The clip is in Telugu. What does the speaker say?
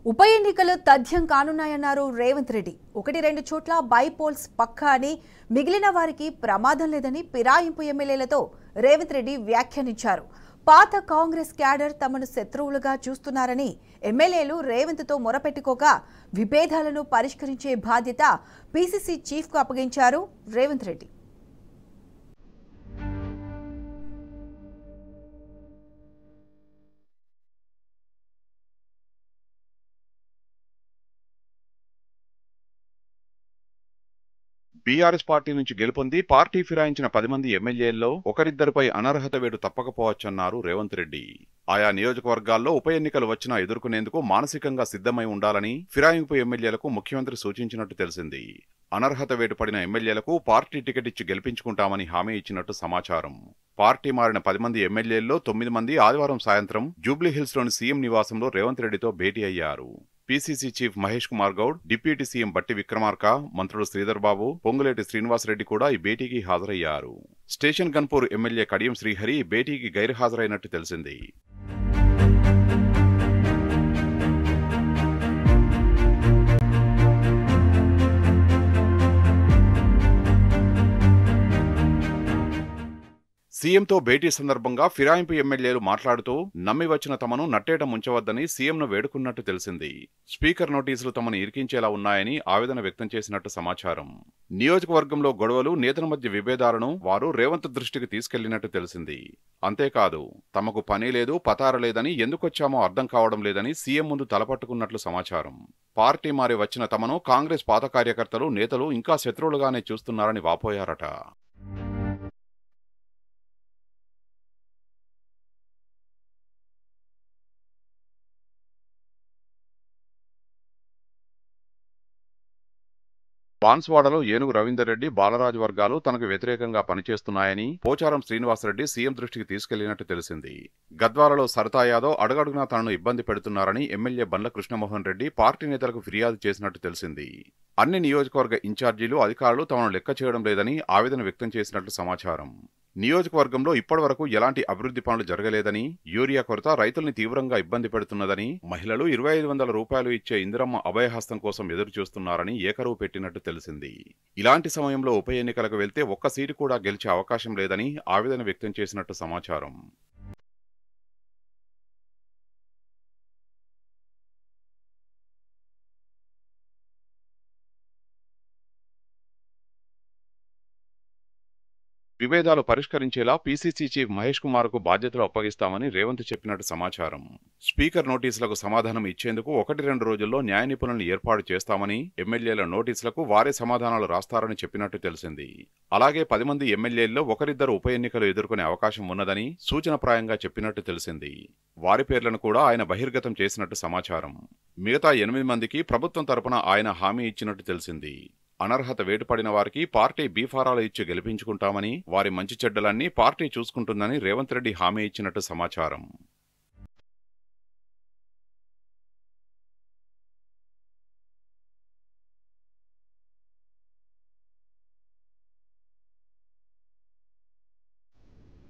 ఉప ఎన్నికలు తథ్యం కానున్నాయన్నారు రేవంత్ రెడ్డి. 1-2 చోట్ల బైపోల్స్ పక్కా అని, మిగిలిన వారికి ప్రమాదం లేదని పిరాయింపు ఎమ్మెల్యేలతో రేవంత్ రెడ్డి వ్యాఖ్యానించారు. పాత కాంగ్రెస్ క్యాడర్ తమను శత్రువులుగా చూస్తున్నారని ఎమ్మెల్యేలు రేవంత్తో మొరపెట్టుకోగా విభేదాలను పరిష్కరించే బాధ్యత పీసీసీ చీఫ్కు అప్పగించారు రేవంత్ రెడ్డి. బీఆర్ఎస్ పార్టీ నుంచి గెలుపొంది పార్టీ ఫిరాయించిన 10 మంది ఎమ్మెల్యేల్లో ఒకరిద్దరిపై అనర్హత వేటు తప్పకపోవచ్చన్నారు రేవంత్ రెడ్డి. ఆయా నియోజకవర్గాల్లో ఉప ఎన్నికలు వచ్చినా ఎదుర్కొనేందుకు మానసికంగా సిద్ధమై ఉండాలని ఫిరాయింపు ఎమ్మెల్యేలకు ముఖ్యమంత్రి సూచించినట్టు తెలిసింది. అనర్హత వేటు పడిన ఎమ్మెల్యేలకు పార్టీ టికెట్ ఇచ్చి గెలిపించుకుంటామని హామీ ఇచ్చినట్టు సమాచారం. పార్టీ మారిన 10 మంది ఎమ్మెల్యేల్లో 9 మంది ఆదివారం సాయంత్రం జూబ్లీహిల్స్లోని సీఎం నివాసంలో రేవంత్ రెడ్డితో భేటీ అయ్యారు. PCC chief Mahesh Kumar Goud, deputy CM బట్టి విక్రమార్క, మంత్రులు శ్రీధర్ బాబు, పొంగులేటి శ్రీనివాసరెడ్డి కూడా ఈ భేటీకి హాజరయ్యారు. స్టేషన్ గన్పూర్ ఎమ్మెల్యే కడియం శ్రీహరి భేటీకి గైర్హాజరైనట్టు తెలిసింది. సీఎంతో భేటీ సందర్భంగా ఫిరాయింపు ఎమ్మెల్యేలు మాట్లాడుతూ నమ్మి వచ్చిన తమను నట్టేట ముంచవద్దని సీఎంను వేడుకున్నట్టు తెలిసింది. స్పీకర్ నోటీసులు తమను ఇరికించేలా ఉన్నాయని ఆవేదన వ్యక్తం చేసినట్టు సమాచారం. నియోజకవర్గంలో గొడవలు, నేతల మధ్య విభేదాలను వారు రేవంత్ దృష్టికి తీసుకెళ్లినట్టు తెలిసింది. అంతేకాదు, తమకు పని లేదు, పతార లేదని, ఎందుకొచ్చామో అర్థం కావడం లేదని సీఎం ముందు తలపట్టుకున్నట్లు సమాచారం. పార్టీ మారి వచ్చిన తమను కాంగ్రెస్ పాత కార్యకర్తలు, నేతలు ఇంకా శత్రువులుగానే చూస్తున్నారని వాపోయారట. బాన్స్వాడలో ఏనుగు రవీందర్ రెడ్డి, బాలరాజు వర్గాలు తనకు వ్యతిరేకంగా పనిచేస్తున్నాయని పోచారం శ్రీనివాసరెడ్డి సీఎం దృష్టికి తీసుకెళ్లినట్టు తెలిసింది. గద్వాలలో సరితా యాదవ్ అడుగడుగునా తనను ఇబ్బంది పెడుతున్నారని ఎమ్మెల్యే బండ్ల కృష్ణమోహన్ రెడ్డి పార్టీ నేతలకు ఫిర్యాదు చేసినట్టు తెలిసింది. అన్ని నియోజకవర్గ ఇన్ఛార్జీలు, అధికారులు తమను లెక్క చేయడం లేదని ఆవేదన వ్యక్తం చేసినట్లు సమాచారం. నియోజకవర్గంలో ఇప్పటివరకు ఎలాంటి అభివృద్ధి పనులు జరగలేదని, యూరియా కొరత రైతుల్ని తీవ్రంగా ఇబ్బంది పెడుతున్నదని, మహిళలు 2500 రూపాయలు ఇచ్చే ఇందిరమ్మ అభయహస్తం కోసం ఎదురు చూస్తున్నారని ఏకరువు పెట్టినట్టు తెలిసింది. ఇలాంటి సమయంలో ఉప ఎన్నికలకు వెళ్తే ఒక్క సీటు కూడా గెలిచే అవకాశం లేదని ఆవేదన వ్యక్తం చేసినట్టు సమాచారం. విభేదాలు పరిష్కరించేలా పీసీసీ చీఫ్ మహేష్ కుమార్ కు బాధ్యతలు అప్పగిస్తామని రేవంత్ చెప్పినట్టు సమాచారం. స్పీకర్ నోటీసులకు సమాధానం ఇచ్చేందుకు 1-2 రోజుల్లో న్యాయ నిపుణులను ఏర్పాటు చేస్తామని, ఎమ్మెల్యేల నోటీసులకు వారే సమాధానాలు రాస్తారని చెప్పినట్టు తెలిసింది. అలాగే 10 మంది ఎమ్మెల్యేల్లో ఒకరిద్దరు ఉప ఎన్నికలు ఎదుర్కొనే అవకాశం ఉన్నదని సూచనప్రాయంగా చెప్పినట్టు తెలిసింది. వారి పేర్లను కూడా ఆయన బహిర్గతం చేసినట్టు సమాచారం. మిగతా 8 మందికి ప్రభుత్వం తరపున ఆయన హామీ ఇచ్చినట్టు తెలిసింది. అనర్హత వేటుపడిన వారికి పార్టీ బీఫారాలు ఇచ్చి గెలిపించుకుంటామని, వారి మంచి చెడ్డలన్నీ పార్టీ చూసుకుంటుందని రేవంత్ రెడ్డి హామీ ఇచ్చినట్టు సమాచారం.